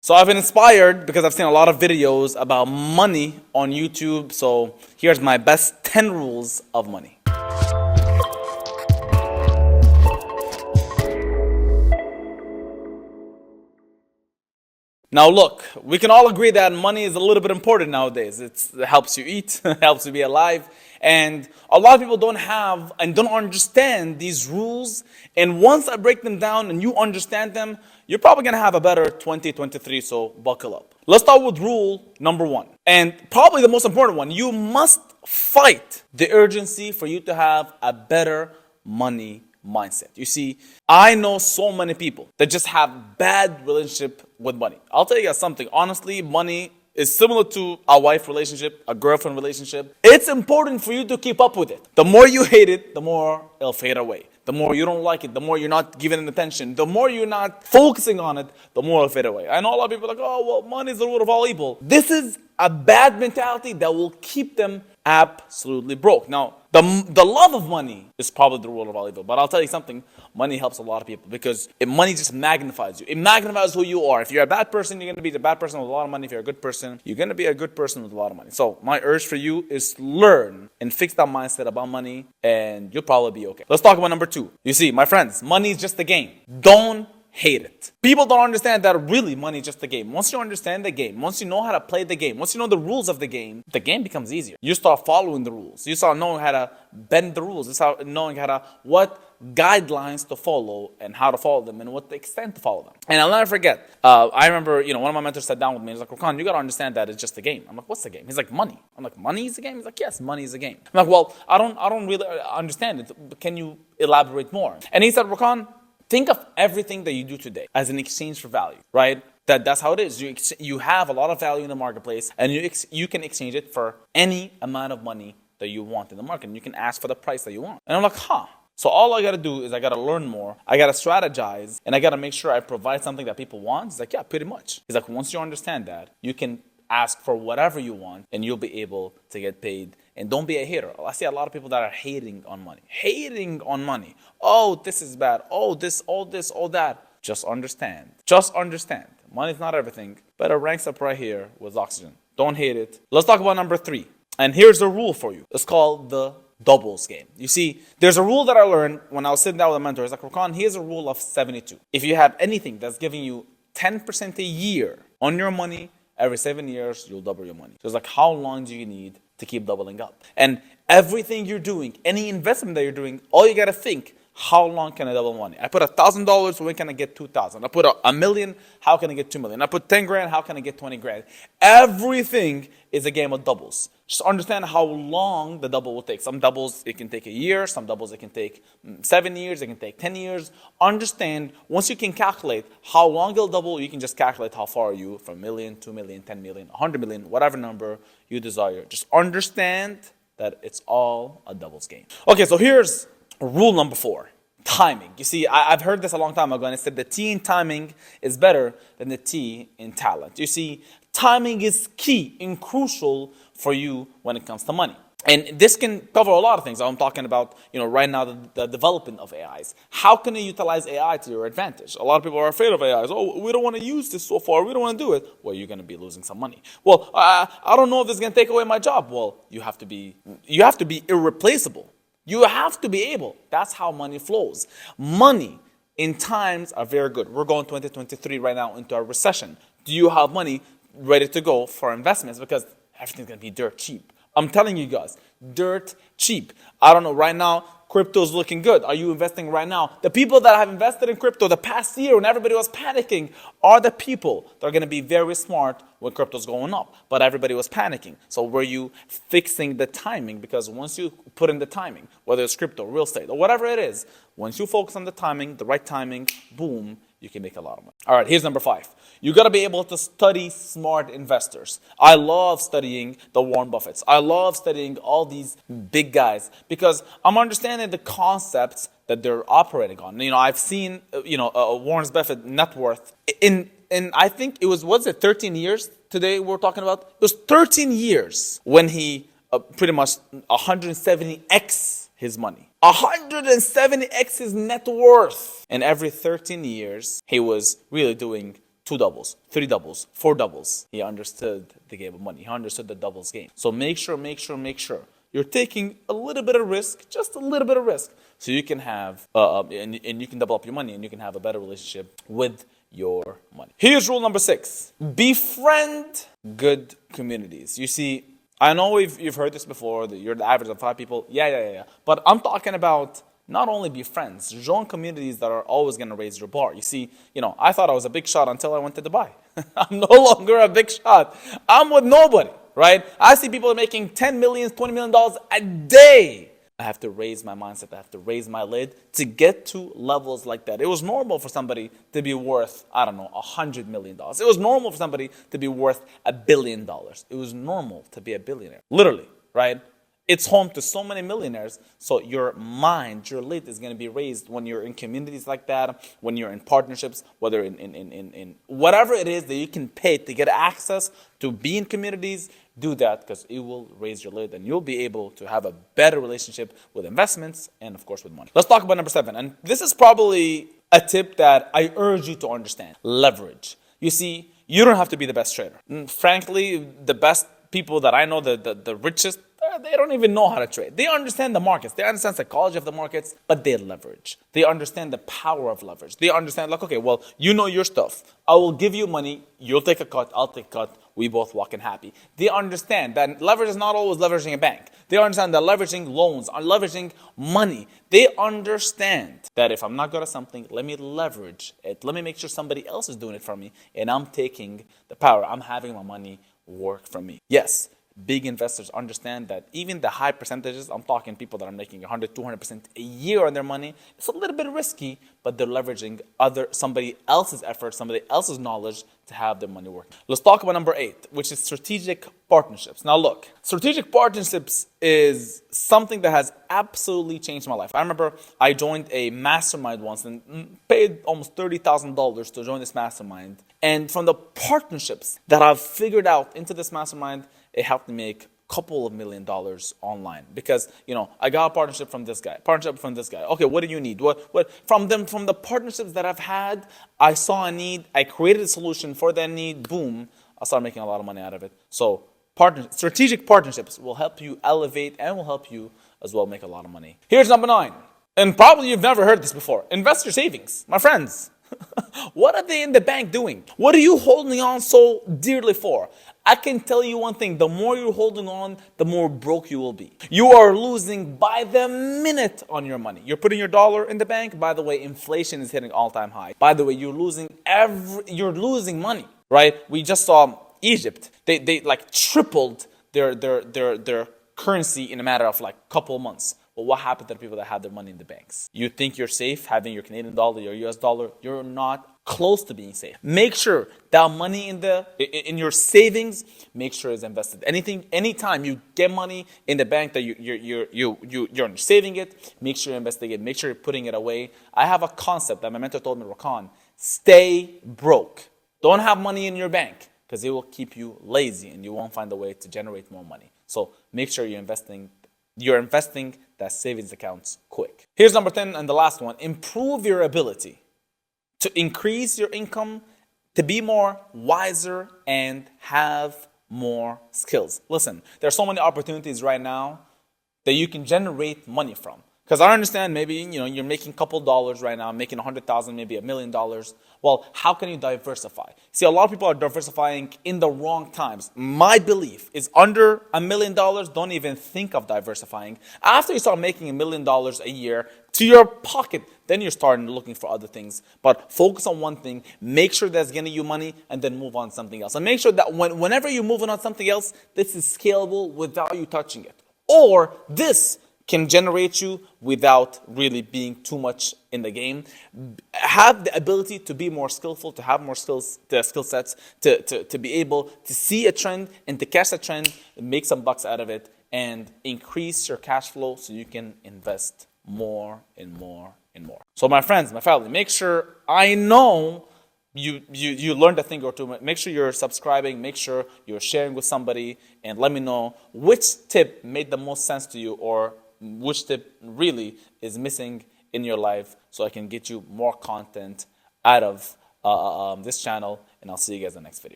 So I've been inspired because I've seen a lot of videos about money on YouTube. So here's my best 10 rules of money. Now look, we can all agree that money is a little bit important nowadays. It helps you eat, it helps you be alive. And a lot of people don't have and don't understand these rules. And once I break them down and you understand them, you're probably going to have a better 2023, so buckle up. Let's start with rule number 1. And probably the most important one. You must fight the urgency for you to have a better money mindset. You see, I know so many people that just have bad relationship with money. I'll tell you guys something. Honestly, money is similar to a wife relationship, a girlfriend relationship. It's important for you to keep up with it. The more you hate it, the more it'll fade away. The more you don't like it, the more you're not giving it attention, the more you're not focusing on it, the more it'll fade away. I know a lot of people are like, oh, well, money is the root of all evil. This is a bad mentality that will keep them absolutely broke. Now, the love of money is probably the root of all evil. But I'll tell you something, money helps a lot of people because money just magnifies you. It magnifies who you are. If you're a bad person, you're going to be the bad person with a lot of money. If you're a good person, you're going to be a good person with a lot of money. So my urge for you is learn and fix that mindset about money and you'll probably be okay. Let's talk about number 2. You see, my friends, money is just a game. Don't hate it. People don't understand that really money is just a game. Once you understand the game, once you know how to play the game, once you know the rules of the game becomes easier. You start following the rules. You start knowing how to bend the rules. You start knowing what guidelines to follow and how to follow them and what the extent to follow them. And I'll never forget, I remember, one of my mentors sat down with me and was like, Rakan, you got to understand that it's just a game. I'm like, what's the game? He's like, money. I'm like, money is a game? He's like, yes, money is a game. I'm like, well, I don't really understand it. But can you elaborate more? And he said, Rakan, think of everything that you do today as an exchange for value, right? That's how it is. You have a lot of value in the marketplace and you can exchange it for any amount of money that you want in the market. And you can ask for the price that you want. And I'm like, So all I got to do is I got to learn more. I got to strategize and I got to make sure I provide something that people want. He's like, yeah, pretty much. He's like, once you understand that, you can ask for whatever you want and you'll be able to get paid. And don't be a hater. I see a lot of people that are hating on money. Hating on money. Oh, this is bad. Oh, this, all that. Just understand. Money is not everything, but it ranks up right here with oxygen. Don't hate it. Let's talk about number 3. And here's a rule for you. It's called the doubles game. You see, there's a rule that I learned when I was sitting down with a mentor. It's like, Rakan, here's a rule of 72. If you have anything that's giving you 10% a year on your money, every 7 years, you'll double your money. So it's like, how long do you need to keep doubling up? And everything you're doing, any investment that you're doing, all you got to think, how long can I double money? I put $1,000, when can I get 2,000? I put a million, how can I get 2 million? I put 10 grand, how can I get 20 grand? Everything is a game of doubles. Just understand how long the double will take. Some doubles, it can take a year. Some doubles, it can take 7 years. It can take 10 years. Understand, once you can calculate how long it'll double, you can just calculate how far are you from 1 million, 2 million, 10 million, 100 million, whatever number you desire. Just understand that it's all a doubles game. Okay, so here's rule number 4, timing. You see, I've heard this a long time ago, and it said the T in timing is better than the T in talent. You see, timing is key and crucial for you when it comes to money. And this can cover a lot of things. I'm talking about, right now, the development of AIs. How can you utilize AI to your advantage? A lot of people are afraid of AIs. Oh, we don't want to use this so far. We don't want to do it. Well, you're going to be losing some money. Well, I don't know if this is going to take away my job. Well, you have to be irreplaceable. You have to be able. That's how money flows. Money in times are very good. We're going 2023 right now into a recession. Do you have money ready to go for investments? Because everything's going to be dirt cheap. I'm telling you guys, dirt cheap. I don't know, right now, crypto's looking good. Are you investing right now? The people that have invested in crypto the past year when everybody was panicking are the people that are going to be very smart when crypto's going up. But everybody was panicking. So were you fixing the timing? Because once you put in the timing, whether it's crypto, real estate, or whatever it is, once you focus on the timing, the right timing, boom, you can make a lot of money. All right, here's number 5. You got to be able to study smart investors. I love studying the Warren Buffetts. I love studying all these big guys because I'm understanding the concepts that they're operating on. I've seen, Warren Buffett net worth in I think it was 13 years today we're talking about? It was 13 years when he pretty much 170x his money. 170x his net worth. And every 13 years, he was really doing two doubles, three doubles, four doubles. He understood the game of money. He understood the doubles game. So make sure you're taking a little bit of risk, just a little bit of risk, so you can have, and you can double up your money, and you can have a better relationship with your money. Here's rule number 6. Befriend good communities. You see, I know you've heard this before, that you're the average of 5 people. Yeah. But I'm talking about not only be friends, join communities that are always going to raise your bar. You see, I thought I was a big shot until I went to Dubai. I'm no longer a big shot. I'm with nobody, right? I see people making $10 million, $20 million a day. I have to raise my mindset. I have to raise my lid to get to levels like that. It was normal for somebody to be worth, $100 million. It was normal for somebody to be worth $1 billion. It was normal to be a billionaire. Literally, right? It's home to so many millionaires. So your mind, your lid is going to be raised when you're in communities like that, when you're in partnerships, whether in whatever it is that you can pay to get access to be in communities. Do that, because it will raise your lid and you'll be able to have a better relationship with investments and, of course, with money. Let's talk about number 7. And this is probably a tip that I urge you to understand. Leverage. You see, you don't have to be the best trader. Frankly, the best people that I know, the richest, they don't even know how to trade. They understand the markets. They understand the psychology of the markets, but they leverage. They understand the power of leverage. They understand, like, okay, well, you know your stuff. I will give you money. You'll take a cut. I'll take a cut. We both walk in happy. They understand that leverage is not always leveraging a bank. They understand that leveraging loans are leveraging money. They understand that if I'm not good at something, let me leverage it. Let me make sure somebody else is doing it for me, and I'm taking the power. I'm having my money work for me. Yes, big investors understand that even the high percentages, I'm talking people that are making 100, 200% a year on their money, it's a little bit risky, but they're leveraging somebody else's effort, somebody else's knowledge to have their money work. Let's talk about number 8, which is strategic partnerships. Now look, strategic partnerships is something that has absolutely changed my life. I remember I joined a mastermind once and paid almost $30,000 to join this mastermind. And from the partnerships that I've figured out into this mastermind, it helped me make a couple of $1 million online, because I got a partnership from this guy, Okay, what do you need? What from the partnerships that I've had, I saw a need, I created a solution for that need, boom, I started making a lot of money out of it. So strategic partnerships will help you elevate and will help you as well make a lot of money. Here's number 9, and probably you've never heard this before. Invest your savings, my friends. What are they in the bank doing? What are you holding on so dearly for? I can tell you one thing, the more you're holding on, the more broke you will be. You are losing by the minute on your money. You're putting your dollar in the bank. By the way, inflation is hitting all-time high. By the way, you're losing money, right? We just saw Egypt. They like tripled their currency in a matter of like a couple of months. But what happened to the people that had their money in the banks? You think you're safe having your Canadian dollar, your US dollar? You're not close to being safe. Make sure that money in your savings, make sure it's invested. Anytime you get money in the bank that you're saving it, make sure you're investing it. Make sure you're putting it away. I have a concept that my mentor told me, Rakan, stay broke. Don't have money in your bank, because it will keep you lazy and you won't find a way to generate more money. So make sure you're investing that savings accounts quick. Here's number 10 and the last one. Improve your ability to increase your income, to be more wiser and have more skills. Listen, there are so many opportunities right now that you can generate money from. Because I understand maybe you're making a couple dollars right now, making 100,000, maybe $1 million. Well, how can you diversify? See, a lot of people are diversifying in the wrong times. My belief is under $1 million, don't even think of diversifying. After you start making $1 million a year to your pocket, then you're starting looking for other things. But focus on one thing, make sure that's getting you money, and then move on to something else. And make sure that whenever you're moving on something else, this is scalable without you touching it. Or this can generate you without really being too much in the game. Have the ability to be more skillful, to have more skill sets, to be able to see a trend and to catch a trend, make some bucks out of it, and increase your cash flow so you can invest more and more and more. So my friends, my family, make sure, I know you learned a thing or two. Make sure you're subscribing, make sure you're sharing with somebody, and let me know which tip made the most sense to you, or which tip really is missing in your life, so I can get you more content out of this channel, and I'll see you guys in the next video.